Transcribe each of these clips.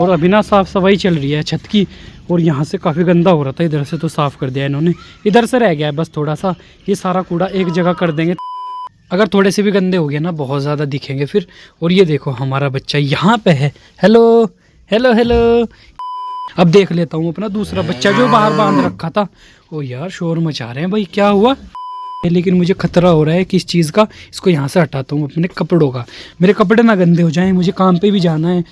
और अभी ना साफ़ सफाई चल रही है छत की, और यहाँ से काफ़ी गंदा हो रहा था, इधर से तो साफ़ कर दिया इन्होंने, इधर से रह गया है बस थोड़ा सा, ये सारा कूड़ा एक जगह कर देंगे। अगर थोड़े से भी गंदे हो गए ना बहुत ज़्यादा दिखेंगे फिर। और ये देखो हमारा बच्चा यहाँ पे है, हेलो हेलो हेलो। अब देख लेता हूँ अपना दूसरा बच्चा जो बाहर बांध रखा था। ओ यार शोर मचा रहे हैं भाई, क्या हुआ? लेकिन मुझे खतरा हो रहा है किस चीज़ का, इसको यहाँ से हटाता हूँ अपने कपड़ों का, मेरे कपड़े ना गंदे हो जाएं, मुझे काम पे भी जाना है।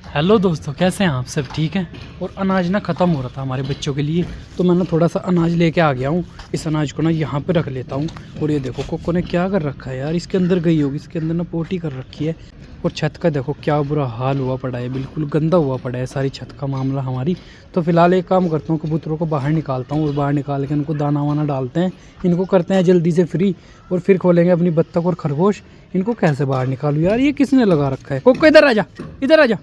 हेलो दोस्तों, कैसे हैं आप सब? ठीक हैं। और अनाज ना ख़त्म हो रहा था हमारे बच्चों के लिए, तो मैं ना थोड़ा सा अनाज लेके आ गया हूँ। इस अनाज को ना यहाँ पे रख लेता हूँ। और ये देखो कोको ने क्या कर रखा है यार, इसके अंदर गई होगी, इसके अंदर ना पोटी कर रखी है। और छत का देखो क्या बुरा हाल हुआ पड़ा है, बिल्कुल गंदा हुआ पड़ा है सारी छत का मामला हमारी। तो फिलहाल एक काम करता हूँ, कबूतरों को बाहर निकालता हूँ, और बाहर निकाल के इनको दाना वाना डालते हैं, इनको करते हैं जल्दी से फ्री, और फिर खोलेंगे अपनी बत्तख और खरगोश। इनको कैसे बाहर निकालूँ यार, ये किसने लगा रखा है? कोको इधर आ जा, इधर आ जा।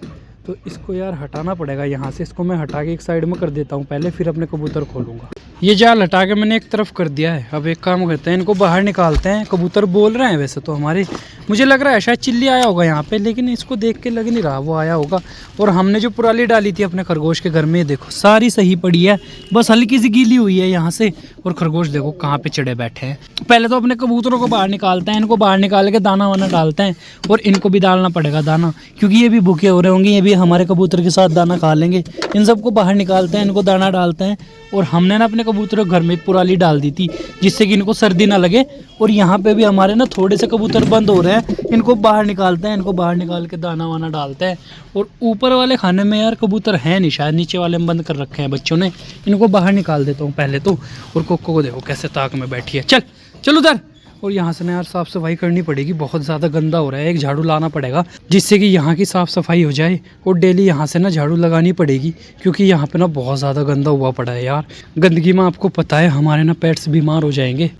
तो इसको यार हटाना पड़ेगा यहाँ से, इसको मैं हटा के एक साइड में कर देता हूँ पहले, फिर अपने कबूतर खोलूँगा। ये जाल हटा के मैंने एक तरफ कर दिया है। अब एक काम करते हैं, इनको बाहर निकालते हैं। कबूतर बोल रहे हैं वैसे तो हमारे, मुझे लग रहा है शायद चिल्ली आया होगा यहाँ पे, लेकिन इसको देख के लग नहीं रहा वो आया होगा। और हमने जो पुराली डाली थी अपने खरगोश के घर में, देखो सारी सही पड़ी है, बस हल्की सी गीली हुई है यहाँ से। और खरगोश देखो कहाँ पे चढ़े बैठे हैं। पहले तो अपने कबूतरों को बाहर निकालते हैं, इनको बाहर निकाल के दाना वाना डालते हैं, और इनको भी डालना पड़ेगा दाना, क्योंकि ये भी भूखे हो रहे होंगे, ये भी हमारे कबूतर के साथ दाना खा लेंगे। इन सबको बाहर निकालते हैं, इनको दाना डालते हैं। और हमने ना अपने कबूतरों के घर में पुराली डाल दी थी, जिससे कि इनको सर्दी ना लगे। और यहाँ पे भी हमारे ना थोड़े से कबूतर बंद हो रहे हैं, इनको बाहर निकालते हैं, इनको बाहर निकाल के दाना वाना डालते हैं। और ऊपर वाले खाने में यार कबूतर है नहीं, शायद नीचे वाले में बंद कर रखे हैं बच्चों ने, इनको बाहर निकाल देता हूँ पहले तो। और कोको को देखो कैसे ताक में बैठी है, चल चल उधर। और यहाँ से ना यार साफ़ सफाई करनी पड़ेगी, बहुत ज़्यादा गंदा हो रहा है, एक झाड़ू लाना पड़ेगा जिससे कि यहाँ की साफ़ सफाई हो जाए। और डेली यहाँ से ना झाड़ू लगानी पड़ेगी, क्योंकि यहाँ पे ना बहुत ज़्यादा गंदा हुआ पड़ा है यार। गंदगी में आपको पता है हमारे ना पेट्स बीमार हो जाएंगे।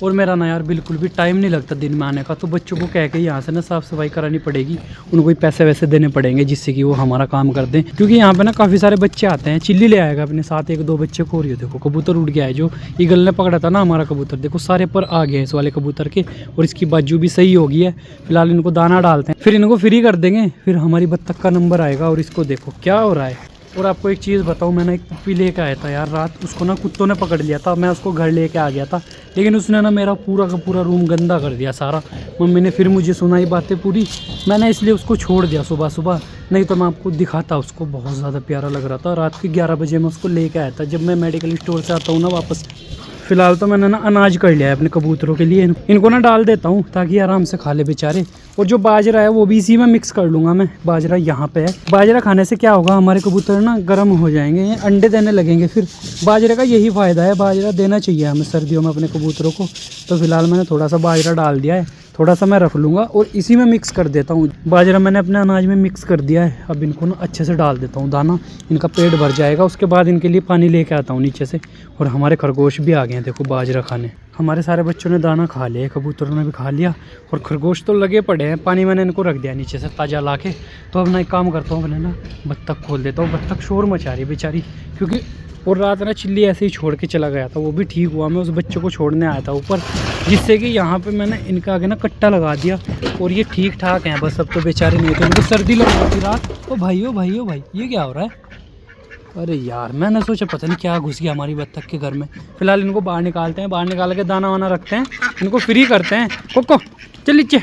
और मेरा ना यार बिल्कुल भी टाइम नहीं लगता दिन में आने का, तो बच्चों को कह के यहाँ से ना साफ़ सफाई करानी पड़ेगी, उनको ही पैसे वैसे देने पड़ेंगे जिससे कि वो हमारा काम कर दें। क्योंकि यहाँ पे ना काफ़ी सारे बच्चे आते हैं, चिल्ली ले आएगा अपने साथ एक दो बच्चे को। और ये देखो कबूतर उड़ गया है, जो ईगल ने पकड़ा था ना हमारा कबूतर, देखो सारे पर आ गए हैं इस वाले कबूतर के। और इसकी बाजू भी सही हो गई है। फिलहाल इनको दाना डालते हैं, फिर इनको फ्री कर देंगे, फिर हमारी बत्तख का नंबर आएगा। और इसको देखो क्या हो रहा है। और आपको एक चीज़ बताऊं, मैंने एक पुप्पी लेके आया था यार रात, उसको ना कुत्तों ने पकड़ लिया था, मैं उसको घर लेके आ गया था, लेकिन उसने ना मेरा पूरा का पूरा रूम गंदा कर दिया सारा। मम्मी ने फिर मुझे सुनाई बातें पूरी, मैंने इसलिए उसको छोड़ दिया सुबह सुबह, नहीं तो मैं आपको दिखाता उसको, बहुत ज़्यादा प्यारा लग रहा था। रात के 11 बजे मैं उसको लेके आया था, जब मैं मेडिकल स्टोर से आता हूँ ना वापस। फिलहाल तो मैंने ना अनाज कर लिया है अपने कबूतरों के लिए, इनको ना डाल देता हूँ ताकि आराम से खा ले बेचारे। और जो बाजरा है वो भी इसी में मिक्स कर लूँगा मैं, बाजरा यहाँ पे है। बाजरा खाने से क्या होगा, हमारे कबूतर ना गर्म हो जाएंगे, अंडे देने लगेंगे फिर। बाजरे का यही फ़ायदा है, बाजरा देना चाहिए हमें सर्दियों में अपने कबूतरों को। तो फिलहाल मैंने थोड़ा सा बाजरा डाल दिया है, थोड़ा सा मैं रख लूँगा और इसी में मिक्स कर देता हूँ। बाजरा मैंने अपने अनाज में मिक्स कर दिया है, अब इनको ना अच्छे से डाल देता हूँ दाना, इनका पेट भर जाएगा। उसके बाद इनके लिए पानी लेके आता हूँ नीचे से। और हमारे खरगोश भी आ गए हैं देखो बाजरा खाने, हमारे सारे बच्चों ने दाना खा लिया, कबूतरों ने भी खा लिया, और खरगोश तो लगे पड़े हैं। पानी मैंने इनको रख दिया नीचे से ताज़ा ला के। तो अब मैं एक काम करता हूँ, मैंने ना बत्तख खोल देता हूँ, बत्तख शोर मचा रही है बेचारी, क्योंकि और रात ना चिल्ली ऐसे ही छोड़ के चला गया था, वो भी ठीक हुआ, मैं उस बच्चे को छोड़ने आया था ऊपर, जिससे कि यहाँ पे मैंने इनके आगे ना कट्टा लगा दिया। और ये ठीक ठाक हैं बस, अब तो बेचारे नहीं थे, इनको सर्दी लग रही थी रात। ओ भाई ओ भाई ओ भाई, ये क्या हो रहा है? अरे यार मैंने सोचा पता नहीं क्या घुस गया हमारी बत्तख के घर में। फिलहाल इनको बाहर निकालते हैं, बाहर निकाल के दाना वाना रखते हैं, इनको फ्री करते हैं। कोको चल नीचे।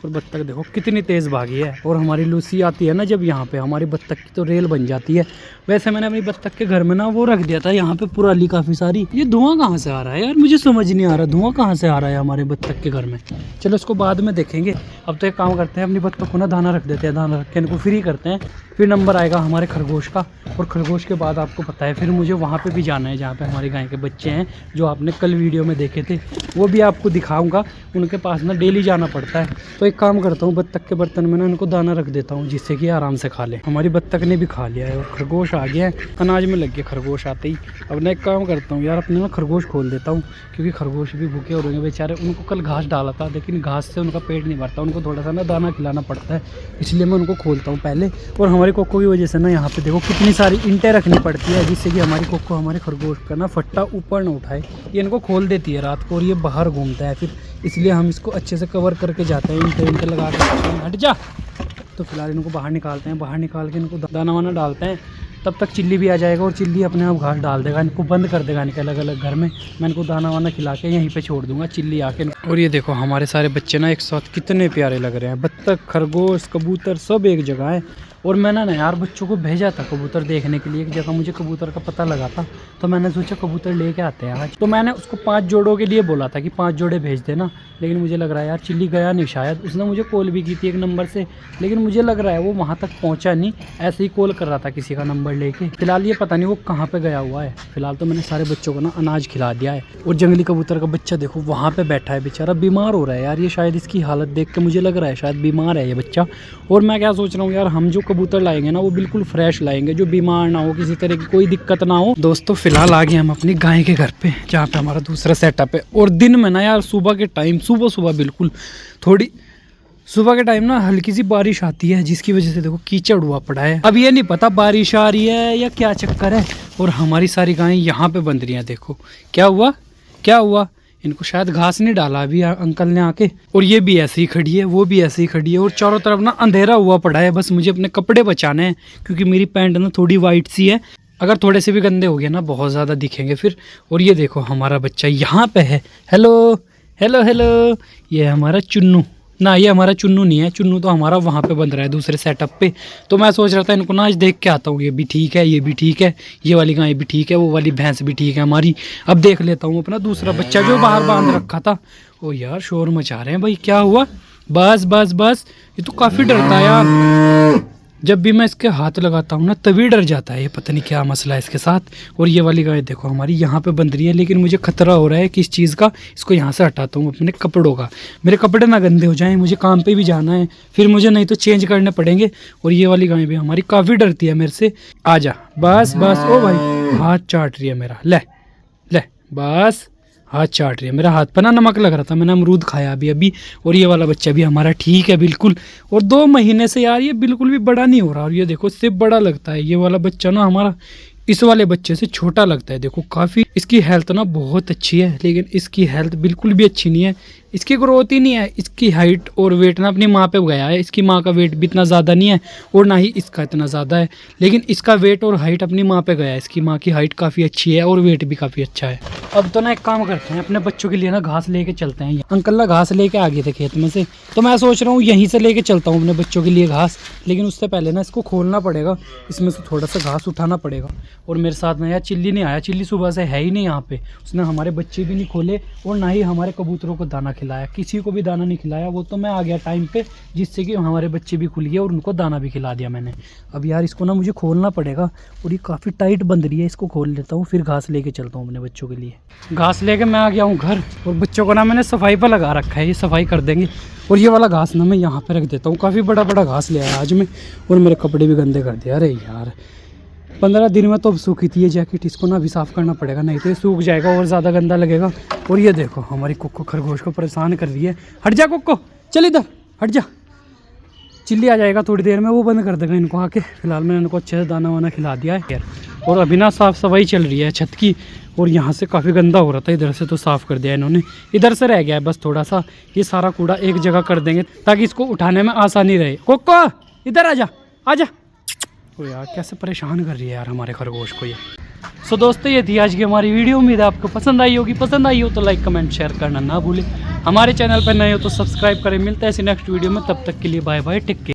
और बत्तख देखो कितनी तेज़ भागी है। और हमारी लूसी आती है ना जब यहाँ पे, हमारी बत्तख की तो रेल बन जाती है। वैसे मैंने अपनी बत्तख के घर में ना वो रख दिया था यहाँ पे पुराली काफ़ी सारी। ये धुआं कहाँ से आ रहा है यार, मुझे समझ नहीं आ रहा धुआं कहाँ से आ रहा है हमारे बत्तख के घर में। चलो इसको बाद में देखेंगे, अब तो एक काम करते हैं, अपनी बत्तख को ना दाना रख देते हैं, दाना रख के इनको फ्री करते हैं, फिर नंबर आएगा हमारे खरगोश का। और खरगोश के बाद आपको पता है फिर मुझे वहाँ पे भी जाना है जहाँ पे हमारी गाय के बच्चे हैं, जो आपने कल वीडियो में देखे थे, वो भी आपको दिखाऊंगा। उनके पास ना डेली जाना पड़ता है। तो एक काम करता हूँ, बत्तख के बर्तन में ना इनको दाना रख देता हूँ, जिससे कि आराम से खा ले। हमारी बत्तख ने भी खा लिया है और खरगोश आ गया है, अनाज में लग गया खरगोश आते ही। अब मैं एक काम करता हूँ यार, अपने ना खरगोश खोल देता हूँ, क्योंकि खरगोश भी भूखे हो रहे हैं बेचारे। उनको कल घास डाला था, लेकिन घास से उनका पेट नहीं भरता, उनको थोड़ा सा ना दाना खिलाना पड़ता है, इसलिए मैं उनको खोलता हूँ पहले। और हमारी कोको की वजह से ना यहाँ पे देखो कितनी सारी ईंटें रखनी पड़ती है, जिससे कि हमारी कोको हमारे खरगोश का ना फट्टा ऊपर ना उठाए। ये इनको खोल देती है रात को और ये बाहर घूमता है फिर, इसलिए हम इसको अच्छे से कवर करके जाते हैं, ईंटें लगा के। हट जा, तो फिलहाल इनको बाहर निकालते हैं, बाहर निकाल के इनको दाना वाना डालते हैं। तब तक चिल्ली भी आ जाएगा और चिल्ली अपने आप घास डाल देगा, इनको बंद कर देगा इनके अलग अलग घर में। मैं इनको दाना वाना खिला के यहीं पे छोड़ दूंगा, चिल्ली आके। और ये देखो हमारे सारे बच्चे ना एक साथ कितने प्यारे लग रहे हैं, बत्तख, खरगोश, कबूतर सब एक जगह है। और मैंने ना यार बच्चों को भेजा था कबूतर देखने के लिए, एक जगह मुझे कबूतर का पता लगा था, तो मैंने सोचा कबूतर लेके आते हैं आज। तो मैंने उसको 5 जोड़ों के लिए बोला था कि 5 जोड़े भेज देना, लेकिन मुझे लग रहा है यार चिल्ली गया नहीं शायद। उसने मुझे कॉल भी की थी एक नंबर से, लेकिन मुझे लग रहा है वो वहाँ तक पहुँचा नहीं, ऐसे ही कॉल कर रहा था किसी का नंबर लेके। फिलहाल ये पता नहीं वो कहाँ पे गया हुआ है। फिलहाल तो मैंने सारे बच्चों को ना अनाज खिला दिया है। और जंगली कबूतर का बच्चा देखो वहाँ पे बैठा है, बेचारा बीमार हो रहा है यार। ये शायद इसकी हालत देख के मुझे लग रहा है शायद बीमार है ये बच्चा। और मैं क्या सोच रहा हूँ यार, हम जो कबूतर लाएंगे ना वो बिल्कुल फ्रेश लाएंगे, जो बीमार ना हो, किसी तरह की कोई दिक्कत ना हो। दोस्तों फिलहाल आ गए हम अपनी गाय के घर पे, जहाँ पे हमारा दूसरा सेटअप है। और दिन में ना यार सुबह के टाइम, सुबह बिल्कुल थोड़ी सुबह के टाइम ना हल्की सी बारिश आती है, जिसकी वजह से देखो कीचड़ हुआ पड़ा है। अब ये नहीं पता बारिश आ रही है या क्या चक्कर है। और हमारी सारी गायें यहाँ पे बंध रही हैं, देखो क्या हुआ। इनको शायद घास नहीं डाला अभी अंकल ने आके। और ये भी ऐसे ही खड़ी है, वो भी ऐसे ही खड़ी है, और चारों तरफ ना अंधेरा हुआ पड़ा है। बस मुझे अपने कपड़े बचाने हैं, क्योंकि मेरी पैंट ना थोड़ी वाइट सी है, अगर थोड़े से भी गंदे हो गए ना बहुत ज़्यादा दिखेंगे फिर। और ये देखो हमारा बच्चा यहाँ पे है, हेलो, ये हमारा चुन्नू ना, ये हमारा चुन्नू नहीं है, चुन्नू तो हमारा वहाँ पे बंद रहा है दूसरे सेटअप पे। तो मैं सोच रहा था इनको ना आज देख के आता हूँ, ये भी ठीक है, ये भी ठीक है, ये वाली गाय भी ठीक है, वो वाली भैंस भी ठीक है हमारी। अब देख लेता हूँ अपना दूसरा बच्चा जो बाहर बांध रखा था। ओ यार शोर मचा रहे हैं भाई, क्या हुआ? बस, ये तो काफ़ी डरता है यार। जब भी मैं इसके हाथ लगाता हूँ ना तभी डर जाता है, ये पता नहीं क्या मसला है इसके साथ। और ये वाली गाय देखो हमारी यहाँ पे बंध रही है, लेकिन मुझे खतरा हो रहा है किस चीज़ का। इसको यहाँ से हटाता हूँ अपने कपड़ों का, मेरे कपड़े ना गंदे हो जाएं, मुझे काम पे भी जाना है, फिर मुझे नहीं तो चेंज करने पड़ेंगे। और ये वाली गाय भी हमारी काफ़ी डरती है मेरे से। आजा, बस ओ भाई, हाथ चाट रही है मेरा, ले बस, हाथ चाट रही है मेरा। हाथ पर ना नमक लग रहा था, मैंने अमरूद खाया अभी। और ये वाला बच्चा भी हमारा ठीक है बिल्कुल। और 2 महीने से यार ये बिल्कुल भी बड़ा नहीं हो रहा, और ये देखो इससे बड़ा लगता है। ये वाला बच्चा ना हमारा इस वाले बच्चे से छोटा लगता है। देखो काफ़ी इसकी हेल्थ ना बहुत अच्छी है, लेकिन इसकी हेल्थ बिल्कुल भी अच्छी नहीं है, इसकी ग्रोथ ही नहीं है। इसकी हाइट और वेट ना अपनी माँ पे गया है, इसकी माँ का वेट भी इतना ज़्यादा नहीं है और ना ही इसका इतना ज़्यादा है, लेकिन इसका वेट और हाइट अपनी माँ पे गया है। इसकी माँ की हाइट काफ़ी अच्छी है और वेट भी काफ़ी अच्छा है। अब तो ना एक काम करते हैं, अपने बच्चों के लिए ना घास लेके चलते हैं। अंकल ना घास लेके आ गए थे खेत में से, तो मैं सोच रहा हूँ यहीं से लेके चलता हूँ अपने बच्चों के लिए घास। लेकिन उससे पहले ना इसको खोलना पड़ेगा, इसमें से थोड़ा सा घास उठाना पड़ेगा। और मेरे साथ में यार चिल्ली नहीं आया, चिल्ली सुबह से है ही नहीं यहाँ पे। उसने हमारे बच्चे भी नहीं खोले और ना ही हमारे कबूतरों को दाना खिलाया, किसी को भी दाना नहीं खिलाया। वो तो मैं आ गया टाइम पे, जिससे कि हमारे बच्चे भी खुल गए और उनको दाना भी खिला दिया मैंने। अब यार इसको ना मुझे खोलना पड़ेगा, और ये काफ़ी टाइट बंध रही है, इसको खोल लेता हूँ फिर घास लेके चलता हूँ अपने बच्चों के लिए। घास लेके मैं आ गया हूँ घर, और बच्चों को ना मैंने सफाई पर लगा रखा है, ये सफाई कर देंगे। और ये वाला घास ना मैं यहाँ पे रख देता हूँ, काफ़ी बड़ा घास ले आया आज मैं, और मेरे कपड़े भी गंदे कर दिया। अरे यार 15 दिन में तो अब सूखी थी ये जैकेट, इसको ना अभी साफ़ करना पड़ेगा, नहीं तो ये सूख जाएगा और ज़्यादा गंदा लगेगा। और ये देखो हमारी कुक्को खरगोश को परेशान कर रही है। हट जा कुक्को, चल इधर हट जा, चिल्ली आ जाएगा थोड़ी देर में, वो बंद कर देगा इनको आके। फिलहाल मैंने इनको अच्छे से दाना वाना खिला दिया है। और अभी ना साफ़ सफाई चल रही है छत की, और यहाँ से काफ़ी गंदा हो रहा था, इधर से तो साफ़ कर दिया इन्होंने, इधर से रह गया है बस थोड़ा सा। ये सारा कूड़ा एक जगह कर देंगे ताकि इसको उठाने में आसानी रहे। कुक्को इधर आजा। ओ यार कैसे परेशान कर रही है यार हमारे खरगोश को ये। सो दोस्तों ये थी आज की हमारी वीडियो, उम्मीद है आपको पसंद आई होगी। पसंद आई हो तो लाइक कमेंट शेयर करना ना भूलें। हमारे चैनल पर नए हो तो सब्सक्राइब करें। मिलते हैं ऐसी नेक्स्ट वीडियो में, तब तक के लिए बाय बाय, टेक केयर।